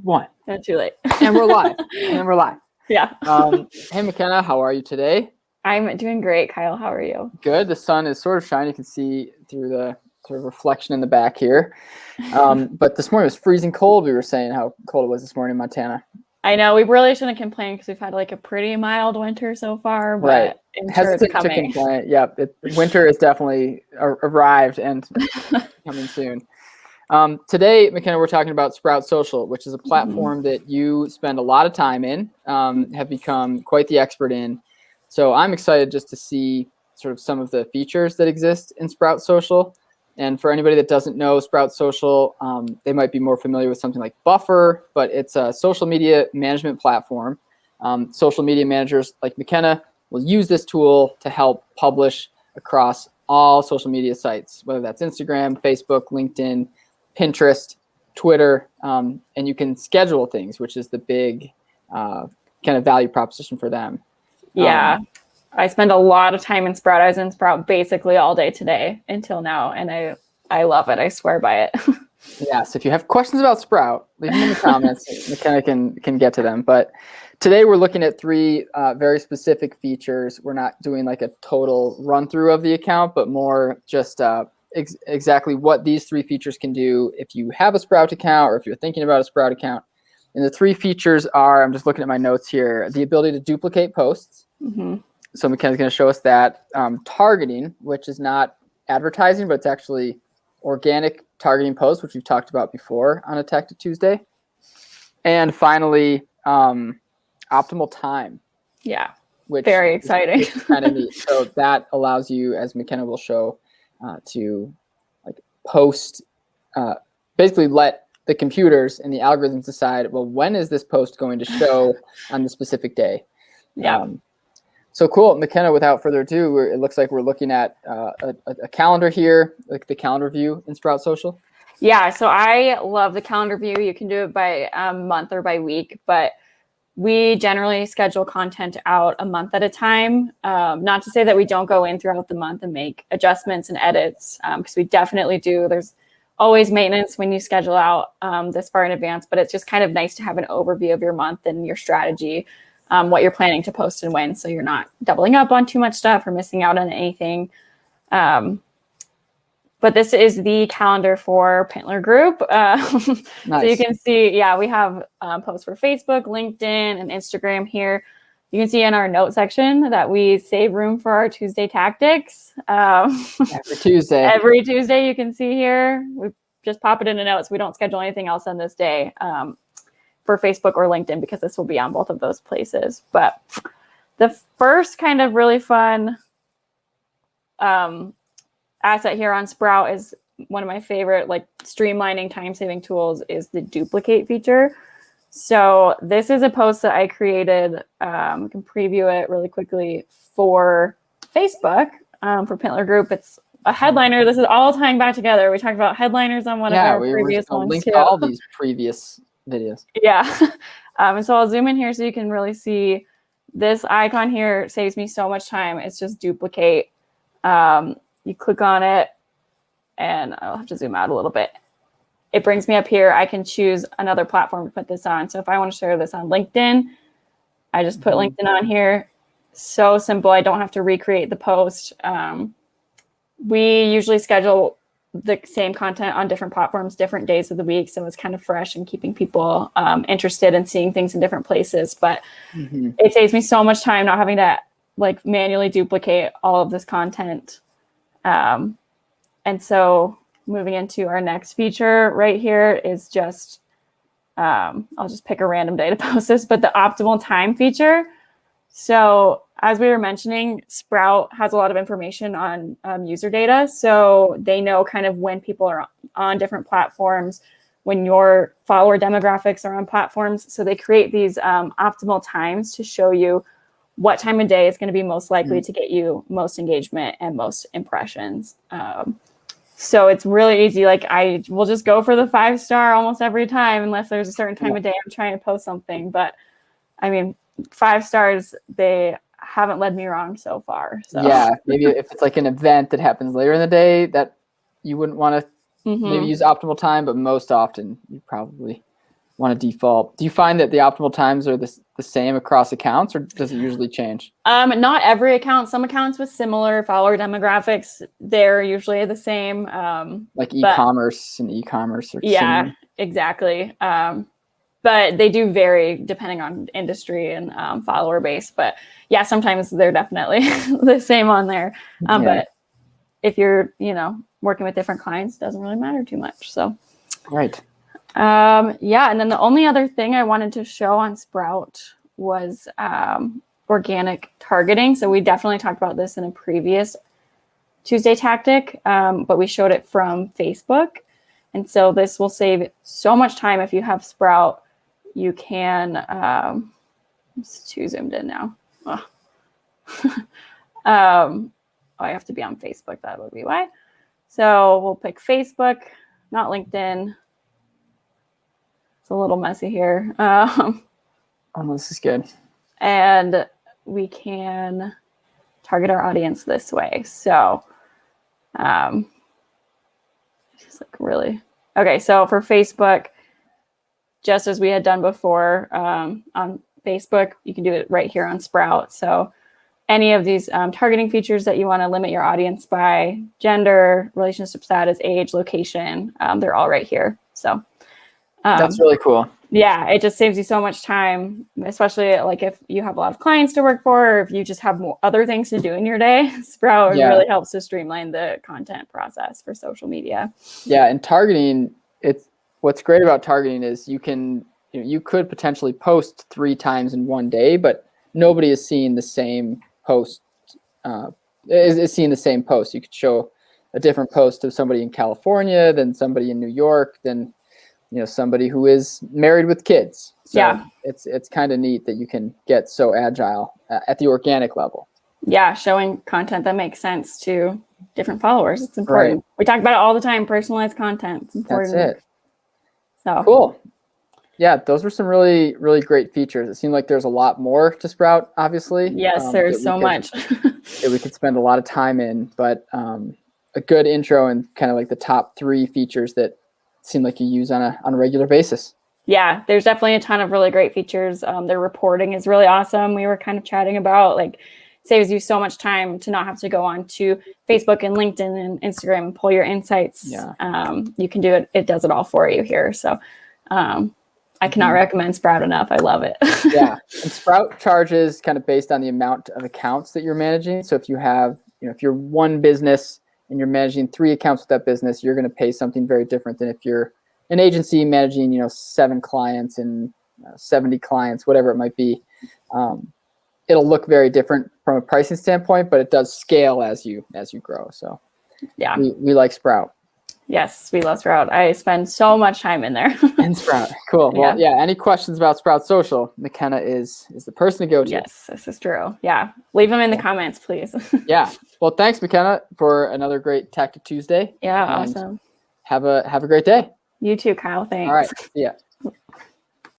One. Not too late. And we're live. Yeah. Hey, McKenna, how are you today? I'm doing great, Kyle. How are you? Good. The sun is sort of shining. You can see through the sort of reflection in the back here. But this morning it was freezing cold. We were saying how cold it was this morning in Montana. I know we really shouldn't complain because we've had like a pretty mild winter so far, but Right. I'm sure it's coming. To complain. Yep. Winter has definitely arrived and coming soon. Today, McKenna, we're talking about Sprout Social, which is a platform that you spend a lot of time in, have become quite the expert in. So I'm excited just to see sort of some of the features that exist in Sprout Social. And for anybody that doesn't know Sprout Social, they might be more familiar with something like Buffer, but it's a social media management platform. Social media managers like McKenna will use this tool to help publish across all social media sites, whether that's Instagram, Facebook, LinkedIn, Pinterest, Twitter, and you can schedule things, which is the big kind of value proposition for them. Yeah. I spend a lot of time in Sprout. I was in Sprout basically all day today until now, and I love it. I swear by it. Yeah, so if you have questions about Sprout, leave them in the comments. McKenna can get to them. But today we're looking at three very specific features. We're not doing like a total run through of the account, but more just exactly what these three features can do if you have a Sprout account or if you're thinking about a Sprout account. And the three features are, I'm just looking at my notes here, the ability to duplicate posts. So McKenna's going to show us that. Targeting, which is not advertising, but it's actually organic targeting posts, which we've talked about before on a Tech to Tuesday. And finally, optimal time. Yeah, which very exciting. Is kind of neat. So that allows you, as McKenna will show, to like post, basically let the computers and the algorithms decide, well, when is this post going to show on the specific day? Yeah. So cool, McKenna, without further ado, it looks like we're looking at a calendar here, like the calendar view in Sprout Social. Yeah, so I love the calendar view. You can do it by month or by week, but we generally schedule content out a month at a time. Not to say that we don't go in throughout the month and make adjustments and edits, because we definitely do. There's always maintenance when you schedule out this far in advance, but it's just kind of nice to have an overview of your month and your strategy, what you're planning to post and when, so you're not doubling up on too much stuff or missing out on anything. But this is the calendar for Pintler Group. Nice. So you can see, we have posts for Facebook, LinkedIn, and Instagram here. You can see in our note section that we save room for our Tuesday tactics. Every Tuesday. Every Tuesday you can see here. We just pop it in a note so we don't schedule anything else on this day for Facebook or LinkedIn, because this will be on both of those places. But the first kind of really fun asset here on Sprout is one of my favorite, like streamlining time-saving tools, is the duplicate feature. So this is a post that I created. I can preview it really quickly for Facebook, for Pintler Group. It's a headliner. This is all tying back together. We talked about headliners on one of our previous ones link too. All these previous videos. Yeah. And so I'll zoom in here so you can really see this icon here. Saves me so much time. It's just duplicate. You click on it, and I'll have to zoom out a little bit. It brings me up here. I can choose another platform to put this on. So if I want to share this on LinkedIn, I just put LinkedIn on here. So simple. I don't have to recreate the post. We usually schedule the same content on different platforms, different days of the week. So it's kind of fresh and keeping people interested in seeing things in different places. But it saves me so much time not having to like manually duplicate all of this content. And so moving into our next feature right here is just, I'll just pick a random day to post this, but the optimal time feature. So as we were mentioning, Sprout has a lot of information on user data. So they know kind of when people are on different platforms, when your follower demographics are on platforms. So they create these optimal times to show you what time of day is going to be most likely to get you most engagement and most impressions. So it's really easy. Like I will just go for the 5-star almost every time, unless there's a certain time of day I'm trying to post something. But I mean, 5 stars, they haven't led me wrong so far. So. Yeah, maybe if it's like an event that happens later in the day that you wouldn't want to maybe use optimal time, but most often you probably want to default. Do you find that the optimal times are the same across accounts, or does it usually change? Not every account. Some accounts with similar follower demographics, they're usually the same. Like e-commerce and e-commerce. Yeah, similar. Exactly. But they do vary depending on industry and follower base. But yeah, sometimes they're definitely the same on there. But if you're, working with different clients, it doesn't really matter too much. So, right. And then the only other thing I wanted to show on Sprout was organic targeting. So we definitely talked about this in a previous Tuesday tactic, but we showed it from Facebook. And so this will save so much time if you have Sprout. You can, it's too zoomed in now. I have to be on Facebook. That would be why. So we'll pick Facebook, not LinkedIn. It's a little messy here. This is good. And we can target our audience this way. So just like really. Okay, so for Facebook, just as we had done before on Facebook, you can do it right here on Sprout. So any of these targeting features that you want to limit your audience by, gender, relationship status, age, location, they're all right here. So that's really cool. Yeah, it just saves you so much time, especially like if you have a lot of clients to work for, or if you just have more other things to do in your day. Sprout really helps to streamline the content process for social media. Yeah, and targeting, what's great about targeting is you could potentially post 3 times in one day, but nobody is seeing the same post. Is seeing the same post. You could show a different post of somebody in California than somebody in New York, than somebody who is married with kids. So it's kind of neat that you can get so agile at the organic level. Yeah, showing content that makes sense to different followers. It's important. Right. We talk about it all the time. Personalized content. It's important. That's it. So cool. Yeah, those were some really, really great features. It seemed like there's a lot more to Sprout, obviously. Yes, there's so much. That we could spend a lot of time in, but a good intro and kind of like the top 3 features that seem like you use on a regular basis. Yeah, there's definitely a ton of really great features. Their reporting is really awesome. We were kind of chatting about saves you so much time to not have to go on to Facebook and LinkedIn and Instagram and pull your insights. Yeah. You can do it. It does it all for you here. So I cannot recommend Sprout enough. I love it. Yeah. And Sprout charges kind of based on the amount of accounts that you're managing. So if you have, if you're one business and you're managing 3 accounts with that business, you're going to pay something very different than if you're an agency managing, 7 clients and 70 clients, whatever it might be. It'll look very different from a pricing standpoint, but it does scale as you grow. So yeah, we like Sprout. Yes, we love Sprout. I spend so much time in there. In Sprout. Cool. Well, any questions about Sprout Social, McKenna is the person to go to. Yes, this is true. Yeah. Leave them in the comments, please. Yeah. Well, thanks, McKenna, for another great Tactic Tuesday. Yeah, awesome. Have a great day. You too, Kyle. Thanks. All right. See ya.